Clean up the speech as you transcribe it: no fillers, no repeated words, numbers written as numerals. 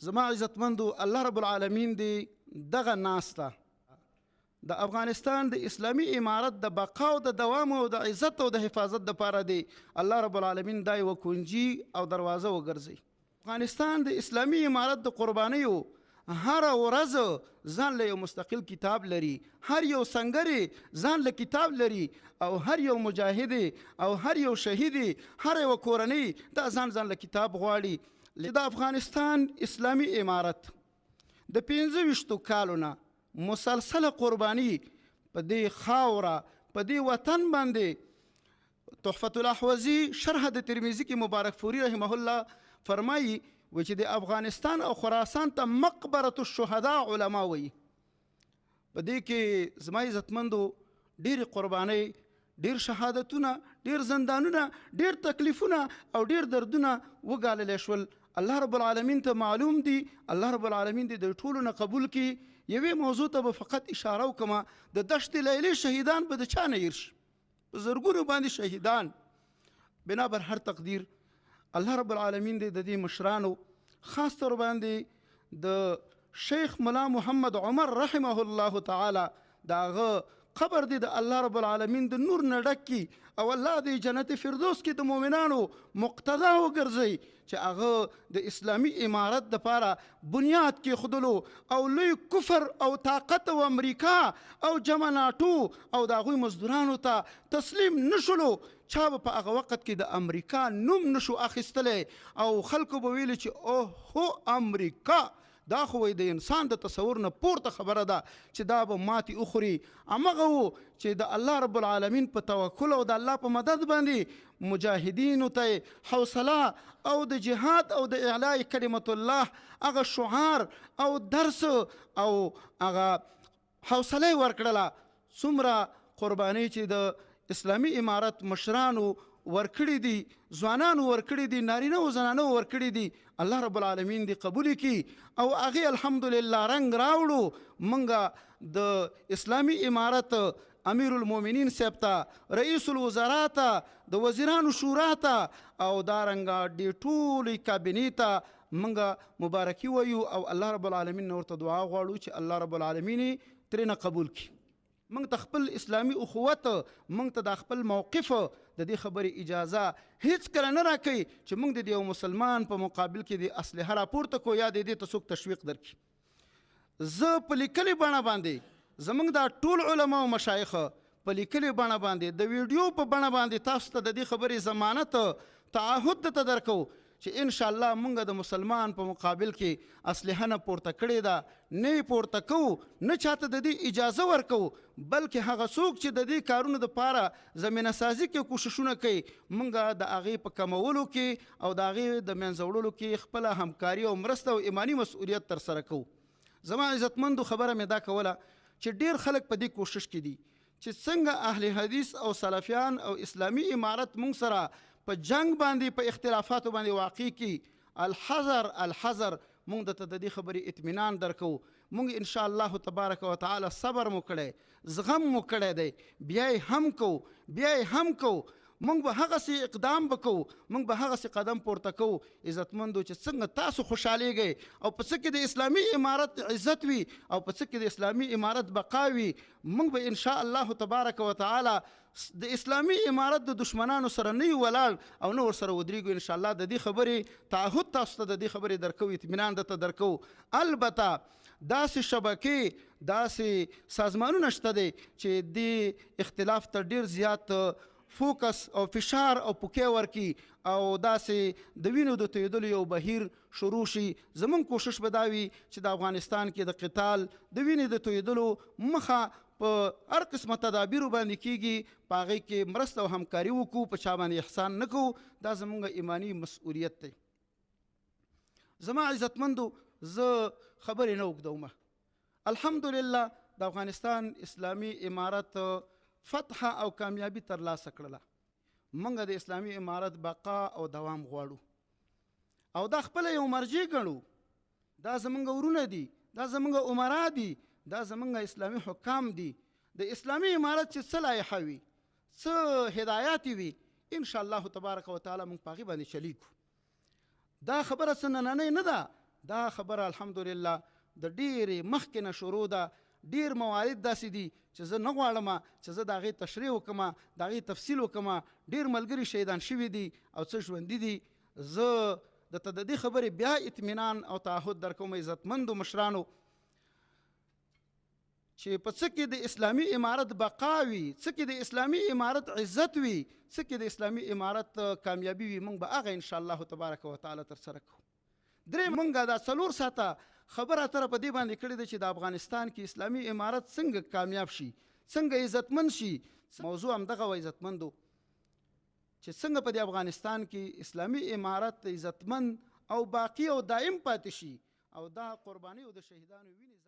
زما عزتمندو الله رب العالمین دې دغه ناسته د افغانستان د اسلامي امارت د بقا او د دوام او د عزت او د حفاظت دپاره دی الله رب العالمین دا یوه کنجي او دروازه وګرځوي. افغانستان د اسلامي امارت د قربانیو هره ورځ ځان له یو مستقل کتاب لري، هر یو سنګرې ځان له کتاب لري، او هر یو مجاهد او هر یو شهید هر یو کورنۍ دا ځان له کتاب غواړي. د افغانستان اسلامي امارت د 25 کالو نه مسلسله قرباني په دې خاوره په دې وطن باندې تحفة الاحوزي شرح د ترمذي کې مبارک فوري رحمه الله فرمایي چې د افغانستان او خراسان ته مقبرة الشهداء علما وایي. په دې کې زما عزتمندو ډېرې قربانۍ، ډېر شهادتونه، ډېر زندانونه، ډېر تکلیفونه او ډېر دردونه وګاللی شول. الله رب العالمین ته معلوم دی، الله رب العالمین دې د ټولو نه قبول کړي. یوې موضوع ته به فقط اشاره وکړم، د دشت لیلې شهیدان به د چا نه هېر شي، په زرګونو باندې شهیدان بنابر هر تقدیر الله رب العالمین دې د دې مشرانو خاص طور باندې د شیخ ملا محمد عمر رحمه الله تعالی د هغه قبر دی د الله رب العالمین د نور نه ډک کړي، او الله دې جنت فردوس کې د مؤمنانو مقتدا وګرځوي چې هغه د اسلامي امارت دپاره بنیاد کېښودلو او لوی کفر او طاقت او امریکا او جمع ناټو او د هغوی مزدورانو ته تسلیم نشولو. چا به په هغه وخت کې د امریکا نوم نشو اخیستلی او خلکو به ویلي چې اوهو امریکا دا خو د انسان د تصور نه پورته خبره ده چې دا به ماتې اخوري. همغه و چې د الله رب العالمین په توکل او د الله په مدد باندې مجاهدینو ته حوصله او د جهاد او د اعلاء کلمت الله هغه شعار او درس او هغه حوصله ورکړله. څومره قربانۍ چې د اسلامي امارت مشرانو ورکړي دي، ځوانانو ورکړي دي، نارینه او زنانه ورکړي دي، الله رب العالمین دې قبول کړي او هغې الحمدلله رنګ راوړو. موږ د اسلامي امارت امیر المؤمنین صاحب ته، رئیس الوزراء ته، د وزیرانو شورا ته او دارنګه دې ټولې کابینې ته موږ مبارکي وایو او الله رب العالمین نه ورته دعا غواړو چې الله رب العالمین یې ترېنه قبول کړي. موږ ته خپل اسلامي اخوت، موږ ته د خپل موقف د دې خبرې اجازه هیڅکله نه راکوي چې موږ د یو مسلمان په مقابل کې د اسلحه راپورته کړو یا د دې ته څوک تشویق درکړي. زه په لیکلې بڼه باندې زموږ دا ټول علما او مشایخ په لیکلې بڼه باندې د ویډیو په بڼه باندې تاسو ته د دې خبرې ضمانت تعهد درته درکوو چې انشاءالله موږ د مسلمان په مقابل کې اسلحه نه پورته کړې ده، نه یې پورته کوو، نه چاته د دې اجازه ورکوو، بلکې هغه څوک چې د دې کارونو دپاره زمینه سازي کې کوششونه کوي موږ د هغې په کمولو کې او د هغې د منځه وړلو کې خپله همکاري او مرسته او ایماني مسؤلیت ترسره کوو. زما عزتمندو خبره مې دا کوله چې ډېر خلک په دې کوشش کې دي چې څنګه اهل حدیث او سلفیان او اسلامي امارت موږ سره په جنگ باندې په اختلافاتو باندې واقع کی. الحذر الحذر، موږ د دې خبرې اطمینان درکو. موږ ان شاء الله تبارک وتعالی صبر مو کړی، زغم مو کړی دی، بیا یې هم کو، بیا یې هم کو. موږ به هغسې اقدام وکړو، موږ به هغسې قدم پورته کوو عزتمندو چې څنګه تاسو خوشحالیږئ او په څه کې د اسلامي امارت عزت وي او په څه کې د اسلامي امارت بقا وي. موږ به ان شاء الله تبارک وتعالی د اسلامي امارت د دشمنانو سره نه یو ولاړ او نه ورسره ودرېږو. ان شاء الله د دې خبرې تعهد تاسو ته د دې خبرې درکوو، اطمینان درته درکوو. البته داسې شبکې، داسې سازمانونه شته دی چې دې اختلاف ته ډېر زیات فوکس او فشار او پوکې ورکړي او داسې د وینو د تویېدلو یو بهیر شروع شي. زموږ کوشش به دا وي چې د افغانستان کې د قتال د وینې د تویېدلو مخه په هر قسمه تدابیرو باندې کیږي، په هغې کې مرسته او همکاري وکړو، په چا باندې احسان نه کوو. دا زموږ ایماني مسؤلیت دی. زما عزتمندو زه خبرې نه اوږدومه. الحمدلله د افغانستان اسلامي امارت فتح او کامیابی ترلاسه کړله. موږ د اسلامي امارت بقا او دوام غواړو او دا خپله یو مرجع ګڼو. دا زموږ ورونه دي، دا زموږ عمرا دي، دا زموږ اسلامي حکام دي. د اسلامي امارت چې څه لایحه وي، څه هدایات وي، ان شاء الله تبارک وتعالی موږ په هغې باندې چلیږو. دا خبره څه نننۍ نه ده، دا خبره الحمدلله د ډېرې مخکې نه شروع ده. ډېر موارد داسې دي چې زه نه غواړم چې زه د هغې تشریح وکړم، د هغې تفصیل وکړم. ډېر ملګري شهیدان شوي دي او څه ژوندي دي. زه درته د دې خبرې بیا اطمینان او تعهد درکوم عزتمندو مشرانو چې په څه کې د اسلامي امارت بقا وي، څه کې د اسلامي امارت عزت وي، څه کې د اسلامي امارت کامیابي وي، موږ به هغه انشاءالله تبارک وتعالی ترسره کوو. درې موږ دا 4 ساعته خبره اتره په دې باندې کړې ده چې د افغانستان کې اسلامي امارت څنګه کامیاب شي، څنګه عزتمند شي. موضوع همدغه و عزتمندو چې څنګه په دې افغانستان کې اسلامي امارت عزتمند او باقی او دائم پاتې شي او دا قرباني او د شهیدانو وینې